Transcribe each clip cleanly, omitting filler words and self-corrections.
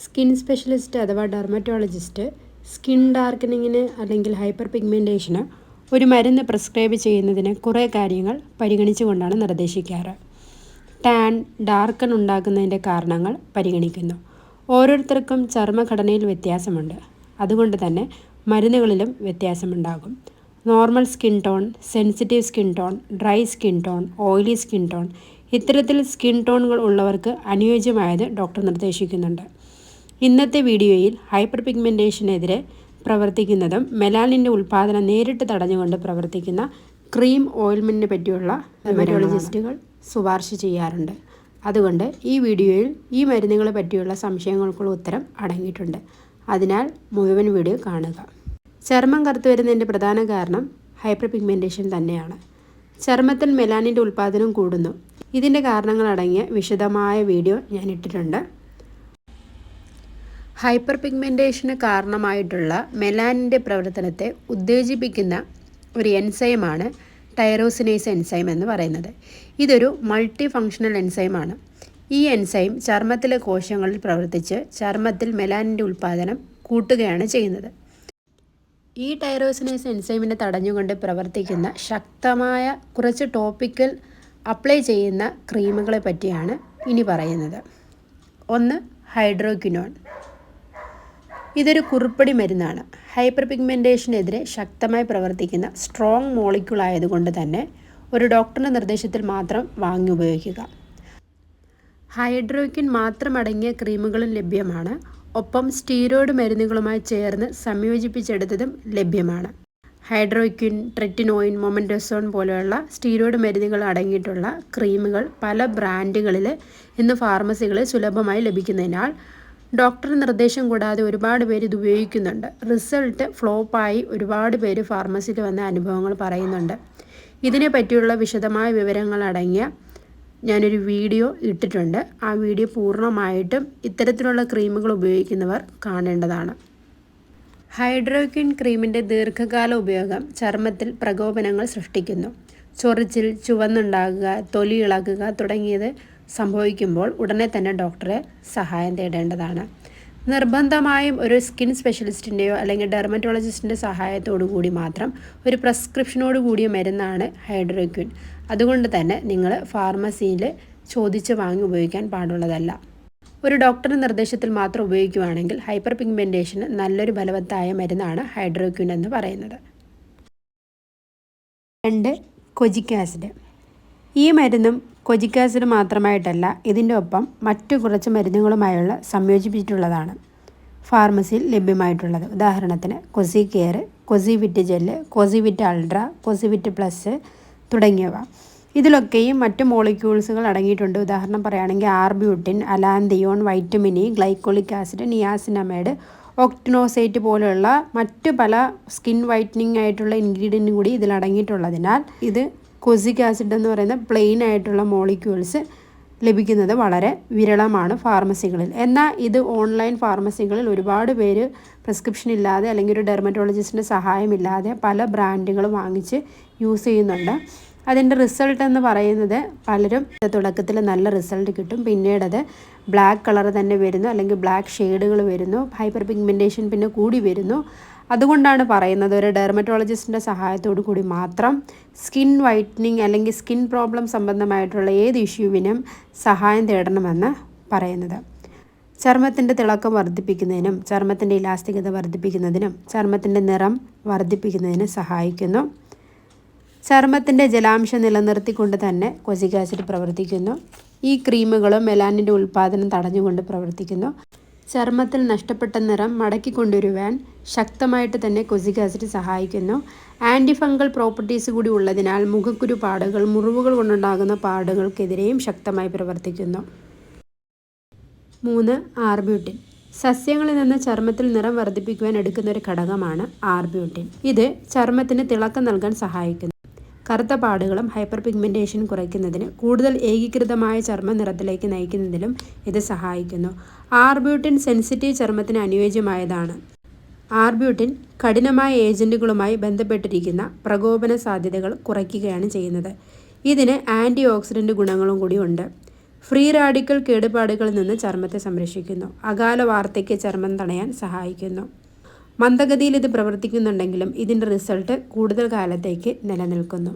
Skin specialist അഥവാ dermatologist skin ഡാർക്കനിങ്ങിന് അല്ലെങ്കിൽ hyper pigmentation ഒരു മരുന്ന് പ്രിസ്ക്രൈബ് ചെയ്യുന്നതിന് കുറേ കാര്യങ്ങൾ പരിഗണിച്ചുകൊണ്ടാണ് നിർദ്ദേശിക്കാറ്. ടാൻ, ഡാർക്കൺ ഉണ്ടാക്കുന്നതിൻ്റെ കാരണങ്ങൾ പരിഗണിക്കുന്നു. ഓരോരുത്തർക്കും ചർമ്മഘടനയിൽ വ്യത്യാസമുണ്ട്. അതുകൊണ്ട് തന്നെ മരുന്നുകളിലും വ്യത്യാസമുണ്ടാകും. Normal skin tone, sensitive skin tone, dry skin tone, oily skin tone ഇത്തരത്തിൽ സ്കിൻ ടോണുകൾ ഉള്ളവർക്ക് അനുയോജ്യമായത് ഡോക്ടർ നിർദ്ദേശിക്കുന്നുണ്ട്. ഇന്നത്തെ വീഡിയോയിൽ ഹൈപ്പർ പിഗ്മെൻറ്റേഷനെതിരെ പ്രവർത്തിക്കുന്നതും മെലാനിൻ്റെ ഉൽപ്പാദനം നേരിട്ട് തടഞ്ഞുകൊണ്ട് പ്രവർത്തിക്കുന്ന ക്രീം ഓയിൽമെൻറ്റിനെ പറ്റിയുള്ള ഡെർമറ്റോളജിസ്റ്റുകൾ ശുപാർശ ചെയ്യാറുണ്ട്. അതുകൊണ്ട് ഈ വീഡിയോയിൽ ഈ മരുന്നുകളെ പറ്റിയുള്ള സംശയങ്ങൾക്കുള്ള ഉത്തരം അടങ്ങിയിട്ടുണ്ട്. അതിനാൽ മുഴുവൻ വീഡിയോ കാണുക. ചർമ്മം കറുത്തു വരുന്നതിൻ്റെ പ്രധാന കാരണം ഹൈപ്പർ പിഗ്മെൻറ്റേഷൻ തന്നെയാണ്. ചർമ്മത്തിൽ മെലാനിൻ്റെ ഉൽപ്പാദനം കൂടുന്നു. ഇതിൻ്റെ കാരണങ്ങളടങ്ങിയ വിശദമായ വീഡിയോ ഞാൻ ഇട്ടിട്ടുണ്ട്. ഹൈപ്പർ പിഗ്മെൻറ്റേഷന് കാരണമായിട്ടുള്ള മെലാനിൻ്റെ പ്രവർത്തനത്തെ ഉത്തേജിപ്പിക്കുന്ന ഒരു എൻസൈമാണ് ടൈറോസിനേസ് എൻസൈം എന്ന് പറയുന്നത്. ഇതൊരു മൾട്ടി ഫങ്ഷണൽ എൻസൈമാണ്. ഈ എൻസൈം ചർമ്മത്തിലെ കോശങ്ങളിൽ പ്രവർത്തിച്ച് ചർമ്മത്തിൽ മെലാനിൻ്റെ ഉൽപ്പാദനം കൂട്ടുകയാണ് ചെയ്യുന്നത്. ഈ ടൈറോസിനേസ് എൻസൈമിനെ തടഞ്ഞുകൊണ്ട് പ്രവർത്തിക്കുന്ന ശക്തമായ കുറച്ച് ടോപ്പിക്കൽ അപ്ലൈ ചെയ്യുന്ന ക്രീമുകളെ പറ്റിയാണ് ഇനി പറയുന്നത്. ഒന്ന്, ഹൈഡ്രോക്വിനോൺ. ഇതൊരു കുറുപ്പടി മരുന്നാണ്. ഹൈപ്പർ പിഗ്മെൻറ്റേഷനെതിരെ ശക്തമായി പ്രവർത്തിക്കുന്ന സ്ട്രോങ് മോളിക്യൂൾ ആയതുകൊണ്ട് തന്നെ ഒരു ഡോക്ടറുടെ നിർദ്ദേശത്തിൽ മാത്രം വാങ്ങി ഉപയോഗിക്കുക. ഹൈഡ്രോക്വിൻ മാത്രം അടങ്ങിയ ക്രീമുകളും ലഭ്യമാണ്. ഒപ്പം സ്റ്റീറോയിഡ് മരുന്നുകളുമായി ചേർന്ന് സംയോജിപ്പിച്ചെടുത്തതും ലഭ്യമാണ്. ഹൈഡ്രോക്വിൻ, ട്രെറ്റിനോയിൻ, മൊമെൻറ്റസോൺ പോലെയുള്ള സ്റ്റീറോയിഡ് മരുന്നുകൾ അടങ്ങിയിട്ടുള്ള ക്രീമുകൾ പല ബ്രാൻഡുകളിൽ ഇന്ന് ഫാർമസികളിൽ സുലഭമായി ലഭിക്കുന്നതിനാൽ ഡോക്ടർ നിർദ്ദേശം കൂടാതെ ഒരുപാട് പേര് ഇത് ഉപയോഗിക്കുന്നുണ്ട്. റിസൾട്ട് ഫ്ലോപ്പായി ഒരുപാട് പേര് ഫാർമസിയിൽ വന്ന അനുഭവങ്ങൾ പറയുന്നുണ്ട്. ഇതിനെ പറ്റിയുള്ള വിശദമായ വിവരങ്ങൾ അടങ്ങിയ ഞാനൊരു വീഡിയോ ഇട്ടിട്ടുണ്ട്. ആ വീഡിയോ പൂർണ്ണമായിട്ടും ഇത്തരത്തിലുള്ള ക്രീമുകൾ ഉപയോഗിക്കുന്നവർ കാണേണ്ടതാണ്. ഹൈഡ്രോക്വിൻ ക്രീമിൻ്റെ ദീർഘകാല ഉപയോഗം ചർമ്മത്തിൽ പ്രകോപനങ്ങൾ സൃഷ്ടിക്കുന്നു. ചൊറിച്ചിൽ, ചുവന്നുണ്ടാകുക, തൊലി ഇളകുക തുടങ്ങിയത് സംഭവിക്കുമ്പോൾ ഉടനെ തന്നെ ഡോക്ടറെ സഹായം തേടേണ്ടതാണ്. നിർബന്ധമായും ഒരു സ്കിൻ സ്പെഷ്യലിസ്റ്റിൻ്റെയോ അല്ലെങ്കിൽ ഡെർമറ്റോളജിസ്റ്റിൻ്റെ സഹായത്തോടു കൂടി മാത്രം ഒരു പ്രിസ്ക്രിപ്ഷനോട് കൂടിയ മരുന്നാണ് ഹൈഡ്രോക്വിൻ. അതുകൊണ്ട് തന്നെ നിങ്ങൾ ഫാർമസിയിൽ ചോദിച്ച് വാങ്ങി ഉപയോഗിക്കാൻ പാടുള്ളതല്ല. ഒരു ഡോക്ടറുടെ നിർദ്ദേശത്തിൽ മാത്രം ഉപയോഗിക്കുകയാണെങ്കിൽ ഹൈപ്പർ പിഗ്മെൻറ്റേഷന് നല്ലൊരു ഫലവത്തായ മരുന്നാണ് ഹൈഡ്രോക്വിൻ എന്ന് പറയുന്നത്. 2, കൊജിക് ആസിഡ്. ഈ മരുന്നും കൊജിക് ആസിഡ് മാത്രമായിട്ടല്ല, ഇതിൻ്റെ ഒപ്പം മറ്റു കുറച്ച് മരുന്നുകളുമായുള്ള സംയോജിപ്പിച്ചിട്ടുള്ളതാണ് ഫാർമസിയിൽ ലഭ്യമായിട്ടുള്ളത്. ഉദാഹരണത്തിന് Kozicare, Kozivit gel, Kozivit ultra, Kozivit plus തുടങ്ങിയവ. ഇതിലൊക്കെയും മറ്റ് മോളിക്യൂൾസുകൾ അടങ്ങിയിട്ടുണ്ട്. ഉദാഹരണം പറയുകയാണെങ്കിൽ arbutin, allantoin, vitamin E, glycolic acid, niacinamide, octinoxate പോലെയുള്ള മറ്റു പല സ്കിൻ വൈറ്റനിങ് ആയിട്ടുള്ള ഇൻഗ്രീഡിയൻറ്റും കൂടി ഇതിൽ അടങ്ങിയിട്ടുള്ളതിനാൽ ഇത് കൊസിക് ആസിഡ് എന്ന് പറയുന്ന പ്ലെയിൻ ആയിട്ടുള്ള മോളിക്യൂൾസ് ലഭിക്കുന്നത് വളരെ വിരളമാണ് ഫാർമസികളിൽ. എന്നാൽ ഇത് ഓൺലൈൻ ഫാർമസികളിൽ ഒരുപാട് പേര് പ്രിസ്ക്രിപ്ഷൻ ഇല്ലാതെ അല്ലെങ്കിൽ ഒരു ഡെർമറ്റോളജിസ്റ്റിൻ്റെ സഹായമില്ലാതെ പല ബ്രാൻഡുകൾ വാങ്ങിച്ച് യൂസ് ചെയ്യുന്നുണ്ട്. അതിൻ്റെ റിസൾട്ട് എന്ന് പറയുന്നത് പലരും തുടക്കത്തിൽ നല്ല റിസൾട്ട് കിട്ടും, പിന്നീട് അത് ബ്ലാക്ക് കളർ തന്നെ വരുന്നു അല്ലെങ്കിൽ ബ്ലാക്ക് ഷെയ്ഡുകൾ വരുന്നു, ഹൈപ്പർ പിഗ്മെൻറ്റേഷൻ പിന്നെ കൂടി വരുന്നു. അതുകൊണ്ടാണ് പറയുന്നത് ഒരു ഡെർമറ്റോളജിസ്റ്റിൻ്റെ സഹായത്തോടു കൂടി മാത്രം സ്കിൻ വൈറ്റനിങ് അല്ലെങ്കിൽ സ്കിൻ പ്രോബ്ലം സംബന്ധമായിട്ടുള്ള ഏത് ഇഷ്യൂവിനും സഹായം തേടണമെന്ന് പറയുന്നത്. ചർമ്മത്തിൻ്റെ തിളക്കം വർദ്ധിപ്പിക്കുന്നതിനും ചർമ്മത്തിൻ്റെ ഇലാസ്തികത വർദ്ധിപ്പിക്കുന്നതിനും ചർമ്മത്തിൻ്റെ നിറം വർദ്ധിപ്പിക്കുന്നതിനും സഹായിക്കുന്നു. ചർമ്മത്തിൻ്റെ ജലാംശം നിലനിർത്തിക്കൊണ്ട് തന്നെ കൊജിക് ആസിഡ് പ്രവർത്തിക്കുന്നു. ഈ ക്രീമുകളും മെലാനിൻ്റെ ഉൽപ്പാദനം തടഞ്ഞുകൊണ്ട് പ്രവർത്തിക്കുന്നു. ചർമ്മത്തിൽ നഷ്ടപ്പെട്ട നിറം മടക്കി കൊണ്ടുവരുവാൻ ശക്തമായിട്ട് തന്നെ കൊജിക് ആസിഡ് സഹായിക്കുന്നു. ആൻറ്റി ഫംഗൽ പ്രോപ്പർട്ടീസ് കൂടി ഉള്ളതിനാൽ മുഖക്കുരു പാടുകൾ, മുറിവുകൾ കൊണ്ടുണ്ടാകുന്ന പാടുകൾക്കെതിരെയും ശക്തമായി പ്രവർത്തിക്കുന്നു. 3, ആർബ്യൂട്ടിൻ. സസ്യങ്ങളിൽ നിന്ന് ചർമ്മത്തിൽ നിറം വർദ്ധിപ്പിക്കുവാൻ എടുക്കുന്ന ഒരു ഘടകമാണ് ആർബ്യൂട്ടിൻ. ഇത് ചർമ്മത്തിന് തിളക്കം നൽകാൻ സഹായിക്കുന്നു. കറുത്ത പാടുകളും ഹൈപ്പർ പിഗ്മെൻറ്റേഷൻ കുറയ്ക്കുന്നതിന് കൂടുതൽ ഏകീകൃതമായ ചർമ്മ നിറത്തിലേക്ക് നയിക്കുന്നതിലും ഇത് സഹായിക്കുന്നു. ആർബ്യൂട്ടിൻ സെൻസിറ്റീവ് ചർമ്മത്തിന് അനുയോജ്യമായതാണ്. ആർബ്യൂട്ടിൻ കഠിനമായ ഏജൻറ്റുകളുമായി ബന്ധപ്പെട്ടിരിക്കുന്ന പ്രകോപന സാധ്യതകൾ കുറയ്ക്കുകയാണ് ചെയ്യുന്നത്. ഇതിന് ആൻറ്റി ഓക്സിഡൻറ്റ് ഗുണങ്ങളും കൂടി ഉണ്ട്. ഫ്രീ റാഡിക്കൽ കേടുപാടുകളിൽ നിന്ന് ചർമ്മത്തെ സംരക്ഷിക്കുന്നു. അകാല വാർദ്ധക്യ ചർമ്മം തടയാൻ സഹായിക്കുന്നു. മന്ദഗതിയിൽ ഇത് പ്രവർത്തിക്കുന്നുണ്ടെങ്കിലും ഇതിൻ്റെ റിസൾട്ട് കൂടുതൽ കാലത്തേക്ക് നിലനിൽക്കുന്നു.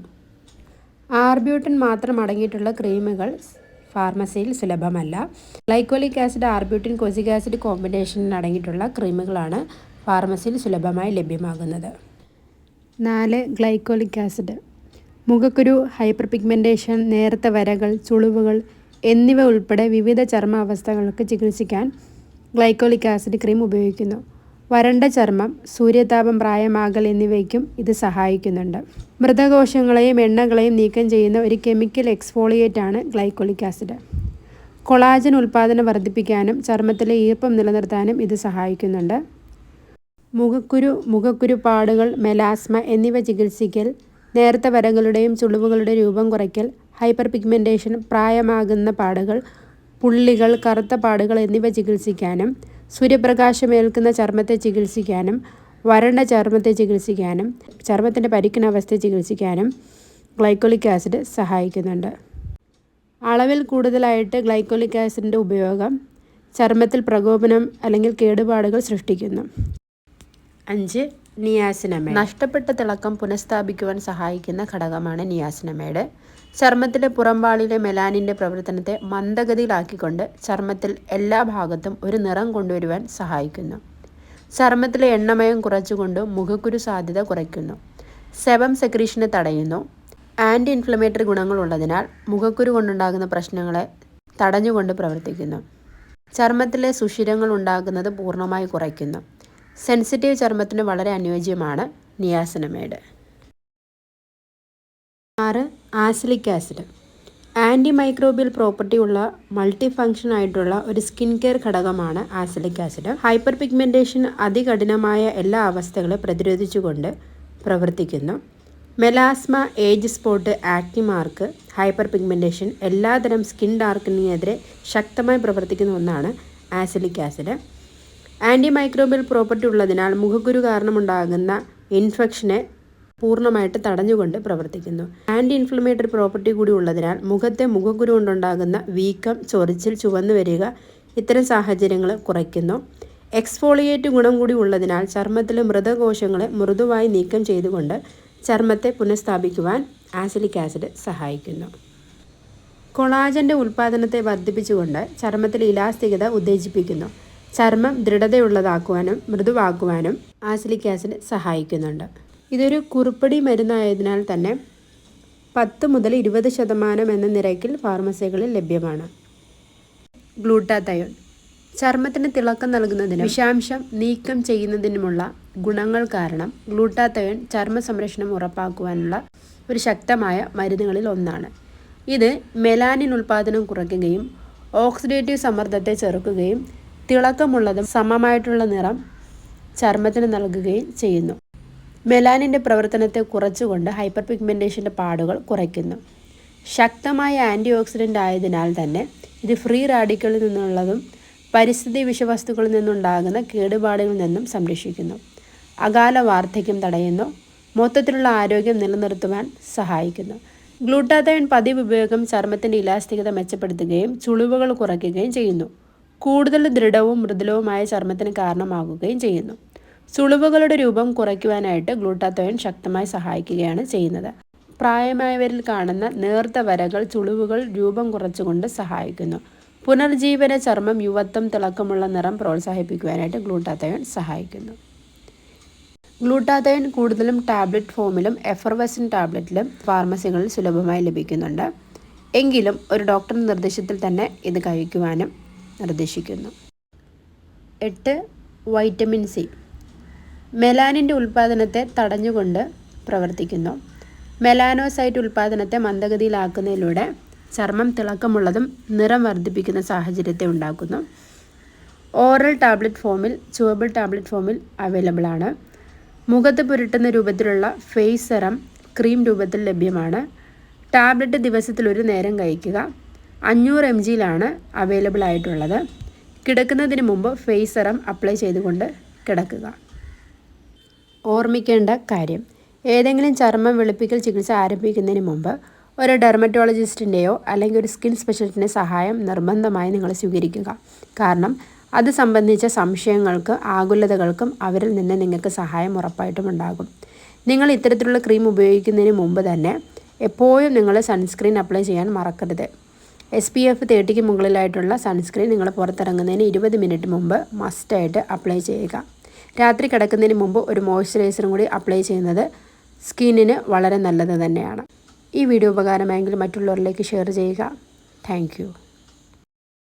ആർബ്യൂട്ടിൻ മാത്രം അടങ്ങിയിട്ടുള്ള ക്രീമുകൾ ഫാർമസിയിൽ സുലഭമല്ല. ഗ്ലൈക്കോളിക് ആസിഡ്, ആർബ്യൂട്ടിൻ, കൊജിക് ആസിഡ് കോമ്പിനേഷനിൽ അടങ്ങിയിട്ടുള്ള ക്രീമുകളാണ് ഫാർമസിയിൽ സുലഭമായി ലഭ്യമാകുന്നത്. 4. Glycolic acid. മുഖക്കുരു, ഹൈപ്പർ പിഗ്മെൻറ്റേഷൻ, നേർത്ത വരകൾ, ചുളിവുകൾ എന്നിവ ഉൾപ്പെടെ വിവിധ ചർമ്മ അവസ്ഥകൾക്ക് ചികിത്സിക്കാൻ ഗ്ലൈക്കോളിക് ആസിഡ് ക്രീം ഉപയോഗിക്കുന്നു. വരണ്ട ചർമ്മം, സൂര്യതാപം, പ്രായമാകൽ എന്നിവയ്ക്കും ഇത് സഹായിക്കുന്നുണ്ട്. മൃതകോശങ്ങളെയും എണ്ണകളെയും നീക്കം ചെയ്യുന്ന ഒരു കെമിക്കൽ എക്സ്ഫോളിയേറ്റ് ആണ് ഗ്ലൈക്കോളിക് ആസിഡ്. കൊളാജൻ ഉൽപ്പാദനം വർദ്ധിപ്പിക്കാനും ചർമ്മത്തിലെ ഈർപ്പം നിലനിർത്താനും ഇത് സഹായിക്കുന്നുണ്ട്. മുഖക്കുരുപാടുകൾ, മെലാസ്മ എന്നിവ ചികിത്സിക്കൽ, നേർത്ത വരകളുടെയും ചുളിവുകളുടെ രൂപം കുറയ്ക്കൽ, ഹൈപ്പർ പിഗ്മെൻറ്റേഷൻ, പ്രായമാകുന്ന പാടുകൾ, പുള്ളികൾ, കറുത്ത പാടുകൾ എന്നിവ ചികിത്സിക്കാനും സൂര്യപ്രകാശമേൽക്കുന്ന ചർമ്മത്തെ ചികിത്സിക്കാനും വരണ്ട ചർമ്മത്തെ ചികിത്സിക്കാനും ചർമ്മത്തിൻ്റെ പരിക്കുന്ന അവസ്ഥയെ ചികിത്സിക്കാനും ഗ്ലൈക്കോളിക് ആസിഡ് സഹായിക്കുന്നുണ്ട്. അളവിൽ കൂടുതലായിട്ട് ഗ്ലൈക്കോളിക് ആസിഡിൻ്റെ ഉപയോഗം ചർമ്മത്തിൽ പ്രകോപനം അല്ലെങ്കിൽ കേടുപാടുകൾ സൃഷ്ടിക്കുന്നു. 5. നിയാസിനമൈഡ്. നഷ്ടപ്പെട്ട തിളക്കം പുനഃസ്ഥാപിക്കുവാൻ സഹായിക്കുന്ന ഘടകമാണ് നിയാസിനമൈഡ്. ചർമ്മത്തിലെ പുറംപാളിയിലെ മെലാനിൻ്റെ പ്രവർത്തനത്തെ മന്ദഗതിയിലാക്കിക്കൊണ്ട് ചർമ്മത്തിൽ എല്ലാ ഭാഗത്തും ഒരു നിറം കൊണ്ടുവരുവാൻ സഹായിക്കുന്നു. ചർമ്മത്തിലെ എണ്ണമയം കുറച്ചുകൊണ്ട് മുഖക്കുരു സാധ്യത കുറയ്ക്കുന്നു. സെബം സെക്രീഷനെ തടയുന്നു. ആൻറ്റി ഇൻഫ്ലമേറ്ററി ഗുണങ്ങളുള്ളതിനാൽ മുഖക്കുരു കൊണ്ടുണ്ടാകുന്ന പ്രശ്നങ്ങളെ തടഞ്ഞുകൊണ്ട് പ്രവർത്തിക്കുന്നു. ചർമ്മത്തിലെ സുഷിരങ്ങൾ ഉണ്ടാകുന്നത് പൂർണ്ണമായി കുറയ്ക്കുന്നു. സെൻസിറ്റീവ് ചർമ്മത്തിന് വളരെ അനുയോജ്യമാണ് niacinamide. 6. Azelaic acid. Anti microbial property ഉള്ള മൾട്ടി ഫങ്ഷൻ ആയിട്ടുള്ള ഒരു സ്കിൻ കെയർ ഘടകമാണ് ആസിലിക് ആസിഡ്. ഹൈപ്പർ പിഗ്മെൻറ്റേഷൻ അതികഠിനമായ എല്ലാ അവസ്ഥകളെ പ്രതിരോധിച്ചുകൊണ്ട് പ്രവർത്തിക്കുന്നു. Melasma, age spot, acne mark, hyper pigmentation, എല്ലാതരം സ്കിൻ ഡാർക്കനിങ്ങിനെതിരെ ശക്തമായി പ്രവർത്തിക്കുന്ന ഒന്നാണ് ആസിലിക് ആസിഡ്. ആൻറ്റി മൈക്രോബിയൽ പ്രോപ്പർട്ടി ഉള്ളതിനാൽ മുഖക്കുരു കാരണമുണ്ടാകുന്ന ഇൻഫെക്ഷനെ പൂർണ്ണമായിട്ട് തടഞ്ഞുകൊണ്ട് പ്രവർത്തിക്കുന്നു. ആൻറ്റി ഇൻഫ്ലമേറ്ററി പ്രോപ്പർട്ടി കൂടി ഉള്ളതിനാൽ മുഖക്കുരു കൊണ്ടുണ്ടാകുന്ന വീക്കം, ചൊറിച്ചിൽ, ചുവന്നു വരിക ഇത്തരം സാഹചര്യങ്ങൾ കുറയ്ക്കുന്നു. എക്സ്ഫോളിയേറ്റ് ഗുണം കൂടി ഉള്ളതിനാൽ ചർമ്മത്തിലെ മൃതകോശങ്ങളെ മൃദുവായി നീക്കം ചെയ്തുകൊണ്ട് ചർമ്മത്തെ പുനഃസ്ഥാപിക്കുവാൻ ആസിലിക് ആസിഡ് സഹായിക്കുന്നു. കൊളാജൻ്റെ ഉൽപ്പാദനത്തെ വർദ്ധിപ്പിച്ചുകൊണ്ട് ചർമ്മത്തിലെ ഇലാസ്തികത ഉത്തേജിപ്പിക്കുന്നു. ചർമ്മം ദൃഢതയുള്ളതാക്കുവാനും മൃദുവാക്കുവാനും ആസിലിക് ആസിഡ് സഹായിക്കുന്നുണ്ട്. ഇതൊരു കുറുപ്പടി മരുന്നായതിനാൽ തന്നെ 10 മുതൽ 20% എന്ന നിരക്കിൽ ഫാർമസികളിൽ ലഭ്യമാണ്. ഗ്ലൂട്ടാതയോൺ. ചർമ്മത്തിന് തിളക്കം നൽകുന്നതിനും വിഷാംശം നീക്കം ചെയ്യുന്നതിനുമുള്ള ഗുണങ്ങൾ കാരണം ഗ്ലൂട്ടാതയോൺ ചർമ്മ സംരക്ഷണം ഉറപ്പാക്കുവാനുള്ള ഒരു ശക്തമായ മരുന്നുകളിൽ ഒന്നാണ്. ഇത് മെലാനിൻ ഉൽപ്പാദനം കുറയ്ക്കുകയും ഓക്സിഡേറ്റീവ് സമ്മർദ്ദത്തെ ചെറുക്കുകയും തിളക്കമുള്ളതും സമമായിട്ടുള്ള നിറം ചർമ്മത്തിന് നൽകുകയും ചെയ്യുന്നു. മെലാനിൻ്റെ പ്രവർത്തനത്തെ കുറച്ചുകൊണ്ട് ഹൈപ്പർ പിഗ്മെൻറ്റേഷൻ്റെ പാടുകൾ കുറയ്ക്കുന്നു. ശക്തമായ ആൻറ്റി ഓക്സിഡൻ്റ് ആയതിനാൽ തന്നെ ഇത് ഫ്രീ റാഡിക്കലിൽ നിന്നുള്ളതും പരിസ്ഥിതി വിഷവസ്തുക്കളിൽ നിന്നുണ്ടാകുന്ന കേടുപാടുകളിൽ നിന്നും സംരക്ഷിക്കുന്നു. അകാല വാർദ്ധക്യം തടയുന്നു. മൊത്തത്തിലുള്ള ആരോഗ്യം നിലനിർത്തുവാൻ സഹായിക്കുന്നു. ഗ്ലൂട്ടാതയോൺ പതിവ് ഉപയോഗം ചർമ്മത്തിൻ്റെ ഇലാസ്തികത മെച്ചപ്പെടുത്തുകയും ചുളിവുകൾ കുറയ്ക്കുകയും ചെയ്യുന്നു. കൂടുതൽ ദൃഢവും മൃദുലവുമായ ചർമ്മത്തിന് കാരണമാകുകയും ചെയ്യുന്നു. ചുളിവുകളുടെ രൂപം കുറയ്ക്കുവാനായിട്ട് ഗ്ലൂട്ടാതയോൺ ശക്തമായി സഹായിക്കുകയാണ് ചെയ്യുന്നത്. പ്രായമായവരിൽ കാണുന്ന നേർത്ത വരകൾ, ചുളിവുകൾ രൂപം കുറച്ചുകൊണ്ട് സഹായിക്കുന്നു. പുനർജീവന ചർമ്മം, യുവത്വം, തിളക്കമുള്ള നിറം പ്രോത്സാഹിപ്പിക്കുവാനായിട്ട് ഗ്ലൂട്ടാതയോൺ സഹായിക്കുന്നു. ഗ്ലൂട്ടാതയോൺ കൂടുതലും ടാബ്ലറ്റ് ഫോമിലും എഫർവസൻ ടാബ്ലറ്റിലും ഫാർമസികളിൽ സുലഭമായി ലഭിക്കുന്നുണ്ട്. എങ്കിലും ഒരു ഡോക്ടറുടെ നിർദ്ദേശത്തിൽ തന്നെ ഇത് കഴിക്കുവാനും നിർദ്ദേശിക്കുന്നു. 8. Vitamin C. മെലാനിൻ്റെ ഉൽപ്പാദനത്തെ തടഞ്ഞുകൊണ്ട് പ്രവർത്തിക്കുന്നു. മെലാനോസൈറ്റ് ഉൽപ്പാദനത്തെ മന്ദഗതിയിലാക്കുന്നതിലൂടെ ചർമ്മം തിളക്കമുള്ളതും നിറം വർദ്ധിപ്പിക്കുന്ന സാഹചര്യത്തെ ഉണ്ടാക്കുന്നു. ഓറൽ ടാബ്ലറ്റ് ഫോമിൽ, ചുവബിൾ ടാബ്ലറ്റ് ഫോമിൽ അവൈലബിൾ ആണ്. മുഖത്ത് പുരട്ടുന്ന രൂപത്തിലുള്ള ഫേസ് സെറം ക്രീം രൂപത്തിൽ ലഭ്യമാണ്. ടാബ്ലറ്റ് ദിവസത്തിൽ ഒരു നേരം കഴിക്കുക. 500 mg അവൈലബിൾ ആയിട്ടുള്ളത്. കിടക്കുന്നതിന് മുമ്പ് ഫേസ് സെറം അപ്ലൈ ചെയ്തുകൊണ്ട് കിടക്കുക. ഓർമ്മിക്കേണ്ട കാര്യം, ഏതെങ്കിലും ചർമ്മം വെളുപ്പിക്കൽ ചികിത്സ ആരംഭിക്കുന്നതിന് മുമ്പ് ഒരു ഡെർമറ്റോളജിസ്റ്റിൻ്റെയോ അല്ലെങ്കിൽ ഒരു സ്കിൻ സ്പെഷ്യലിസ്റ്റിൻ്റെ സഹായം നിർബന്ധമായി നിങ്ങൾ സ്വീകരിക്കുക. കാരണം അത് സംബന്ധിച്ച സംശയങ്ങൾക്ക് ആകുലതകൾക്കും അവരിൽ നിന്ന് നിങ്ങൾക്ക് സഹായം ഉറപ്പായിട്ടും ഉണ്ടാകും. നിങ്ങൾ ഇത്തരത്തിലുള്ള ക്രീം ഉപയോഗിക്കുന്നതിന് മുമ്പ് തന്നെ എപ്പോഴും നിങ്ങൾ സൺസ്ക്രീൻ അപ്ലൈ ചെയ്യാൻ മറക്കരുത്. SPF 30ക്ക് മുകളിലായിട്ടുള്ള സൺസ്ക്രീൻ നിങ്ങൾ പുറത്തിറങ്ങുന്നതിന് 20 മിനിറ്റ് മുമ്പ് മസ്റ്റായിട്ട് അപ്ലൈ ചെയ്യുക. രാത്രി കിടക്കുന്നതിന് മുമ്പ് ഒരു മോയ്സ്ചറൈസറും കൂടി അപ്ലൈ ചെയ്യുന്നത് സ്കിന്നിന് വളരെ നല്ലത് തന്നെയാണ്. ഈ വീഡിയോ ഉപകാരമായെങ്കിൽ മറ്റുള്ളവരിലേക്ക് ഷെയർ ചെയ്യുക. താങ്ക്